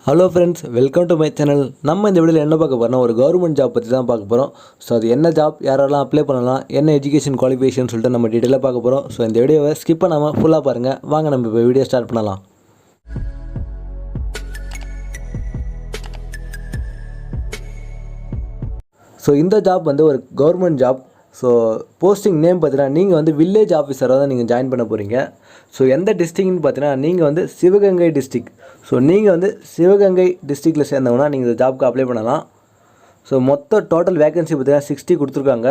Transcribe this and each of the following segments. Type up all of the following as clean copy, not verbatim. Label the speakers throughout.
Speaker 1: Hello friends, welcome to my channel. நம்ம இந்த வீடியோவில் என்ன பார்க்க போகிறோம்னா ஒரு கவர்மெண்ட் ஜாப் பற்றி தான் பார்க்க போகிறோம். ஸோ அது என்ன ஜாப், யாரெல்லாம் அப்ளை பண்ணலாம், என்ன எஜுகேஷன் குவாலிஃபிகேஷன் சொல்லிட்டு நம்ம டீட்டெயிலாக பார்க்க போகிறோம். ஸோ இந்த வீடியோவை ஸ்கிப் பண்ணாமல் ஃபுல்லாக பாருங்கள். வாங்க நம்ம இப்போ வீடியோ ஸ்டார்ட் பண்ணலாம். ஸோ இந்த ஜாப் வந்து ஒரு government job. So posting name பார்த்தீங்கன்னா நீங்கள் வந்து வில்லேஜ் ஆஃபீஸராக தான் நீங்கள் ஜாயின் பண்ண போகிறீங்க. ஸோ எந்த டிஸ்ட்ரிக்ட்னு பார்த்தீங்கன்னா நீங்கள் வந்து சிவகங்கை டிஸ்ட்ரிக்ட். ஸோ நீங்கள் வந்து சிவகங்கை டிஸ்ட்ரிக்டில் சேர்ந்தவங்கன்னா நீங்கள் இந்த ஜாப்க்கு அப்ளை பண்ணலாம். ஸோ மொத்த டோட்டல் வேகன்சி பார்த்தீங்கன்னா 60 கொடுத்துருக்காங்க.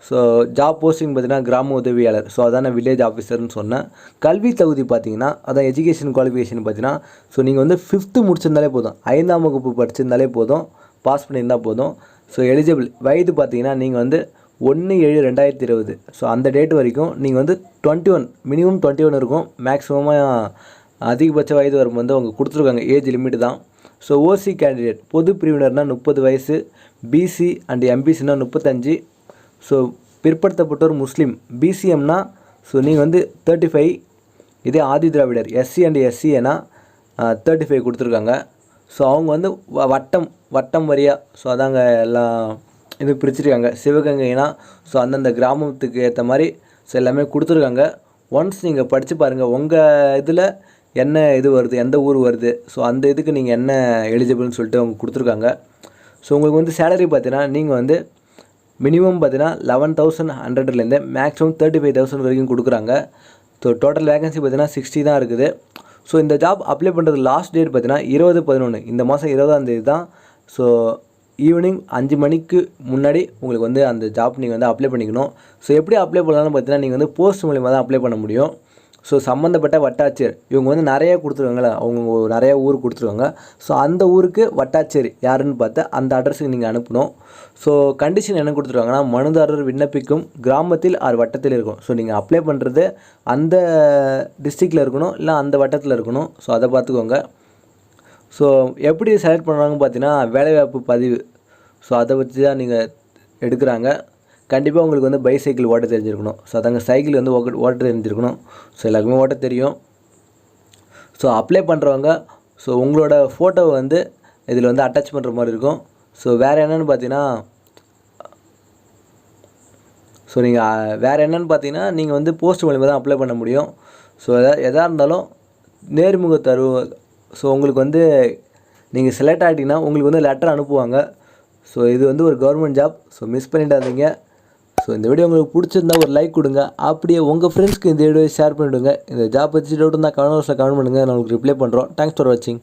Speaker 1: ஸோ ஜாப் போஸ்டிங் பார்த்தீங்கன்னா கிராம உதவியாளர். ஸோ அதான் வில்லேஜ் ஆஃபீஸர்னு சொன்னேன். கல்வி தகுதி பார்த்தீங்கன்னா அதான் எஜுகேஷன் குவாலிஃபிகேஷன் பார்த்தீங்கன்னா ஸோ நீங்கள் வந்து 5th முடிச்சிருந்தாலே போதும், 5ஆம் வகுப்பு படிச்சிருந்தாலே போதும், பாஸ் பண்ணியிருந்தால் போதும். ஸோ எலிஜிபிள் வயது பார்த்தீங்கன்னா நீங்கள் வந்து 1/7/2020. ஸோ அந்த டேட் வரைக்கும் நீங்கள் வந்து 21 மினிமம் 21 இருக்கும். மேக்ஸிமமாக அதிகபட்ச வயது வரும் வந்து அவங்க கொடுத்துருக்காங்க, ஏஜ் லிமிட் தான். ஸோ ஓசி கேண்டிடேட் பொது பிரிவினர்னால் 30 வயசு, பிசி அண்ட் எம்பிசினா 35. ஸோ பிற்படுத்தப்பட்டோர் முஸ்லீம் பிசிஎம்னா ஸோ நீங்கள் வந்து 35. இதே ஆதி திராவிடர் எஸ்சி அண்ட் எஸ்சிஏனா 35 கொடுத்துருக்காங்க. ஸோ அவங்க வந்து வட்டம் வரியாக ஸோ அதாங்க எல்லாம் இது பிரிச்சிருக்காங்க. சிவகங்கைனா ஸோ அந்தந்த கிராமத்துக்கு ஏற்ற மாதிரி ஸோ எல்லாமே கொடுத்துருக்காங்க. ஒன்ஸ் நீங்கள் படித்து பாருங்கள் உங்கள் இதில் என்ன இது வருது, எந்த ஊர் வருது, ஸோ அந்த இதுக்கு நீங்கள் என்ன எலிஜிபிள்னு சொல்லிட்டு அவங்க கொடுத்துருக்காங்க. ஸோ உங்களுக்கு வந்து சேலரி பார்த்தீங்கன்னா நீங்கள் வந்து மினிமம் பார்த்தீங்கன்னா 11,100லேருந்து மேக்ஸிமம் 35,000 வரைக்கும் கொடுக்குறாங்க. ஸோ டோட்டல் வேகன்சி பார்த்தீங்கன்னா 60 தான் இருக்குது. ஸோ இந்த ஜாப் அப்ளை பண்ணுறது லாஸ்ட் டேட் பார்த்தீங்கன்னா 20/11 இந்த மாதம் 20ஆம் தேதி தான். ஸோ ஈவினிங் 5 மணிக்கு முன்னாடி உங்களுக்கு வந்து அந்த ஜாப் நீங்கள் வந்து அப்ளை பண்ணிக்கணும். ஸோ எப்படி அப்ளை பண்ணலாம்னு பார்த்தீங்கன்னா நீங்கள் வந்து போஸ்ட் மூலிமா தான் அப்ளை பண்ண முடியும். ஸோ சம்மந்தப்பட்ட வட்டாட்சியர் இவங்க வந்து நிறையா கொடுத்துருவாங்களே, அவங்க நிறையா ஊர் கொடுத்துருவாங்க. ஸோ அந்த ஊருக்கு வட்டாட்சியர் யாருன்னு பார்த்து அந்த அட்ரஸுக்கு நீங்கள் அனுப்பணும். ஸோ கண்டிஷன் என்ன கொடுத்துருவாங்கன்னா மனுதாரர் விண்ணப்பிக்கும் கிராமத்தில் வட்டத்தில் இருக்கும். ஸோ நீங்கள் அப்ளை பண்ணுறது அந்த டிஸ்ட்ரிக்டில் இருக்கணும், இல்லை அந்த வட்டத்தில் இருக்கணும். ஸோ அதை பார்த்துக்கோங்க. ஸோ எப்படி செலக்ட் பண்ணுறாங்கன்னு பார்த்தீங்கன்னா வேலைவாய்ப்பு பதிவு. ஸோ அதை வச்சு தான் நீங்கள் எடுக்கிறாங்க. கண்டிப்பாக உங்களுக்கு வந்து பைசைக்கிள் ஓட்ட தெரிஞ்சிருக்கணும். ஸோ அதாங்க சைக்கிள் வந்து ஓட்ட தெரிஞ்சிருக்கணும். ஸோ எல்லாருக்குமே ஓட்ட தெரியும். ஸோ அப்ளை பண்ணுறவங்க ஸோ உங்களோட ஃபோட்டோவை வந்து இதில் வந்து அட்டாச் பண்ணுற மாதிரி இருக்கும். ஸோ வேறு என்னென்னு பார்த்தீங்கன்னா நீங்கள் வந்து போஸ்ட் மூலிமா தான் அப்ளை பண்ண முடியும். ஸோ எதாக இருந்தாலும் நேர்முக தருவ. ஸோ உங்களுக்கு வந்து நீங்கள் செலக்ட் ஆகிட்டிங்கன்னா உங்களுக்கு வந்து லெட்டர் அனுப்புவாங்க. ஸோ இது வந்து ஒரு கவர்மெண்ட் ஜாப். ஸோ மிஸ் பண்ணிடாதீங்க. ஸோ இந்த வீடியோ உங்களுக்கு பிடிச்சிருந்தா ஒரு லைக் கொடுங்க. அப்படியே உங்கள் ஃப்ரெண்ட்ஸ்க்கு இந்த வீடியோ ஷேர் பண்ணிவிடுங்க. இந்த ஜாப் வச்சு டவுட் இருந்தால் கமெண்ட் பாக்ஸில் கமெண்ட் பண்ணுங்கள், நான் உங்களுக்கு ரிப்ளை பண்ணுறோம். தேங்க்ஸ் ஃபார் வாட்சிங்.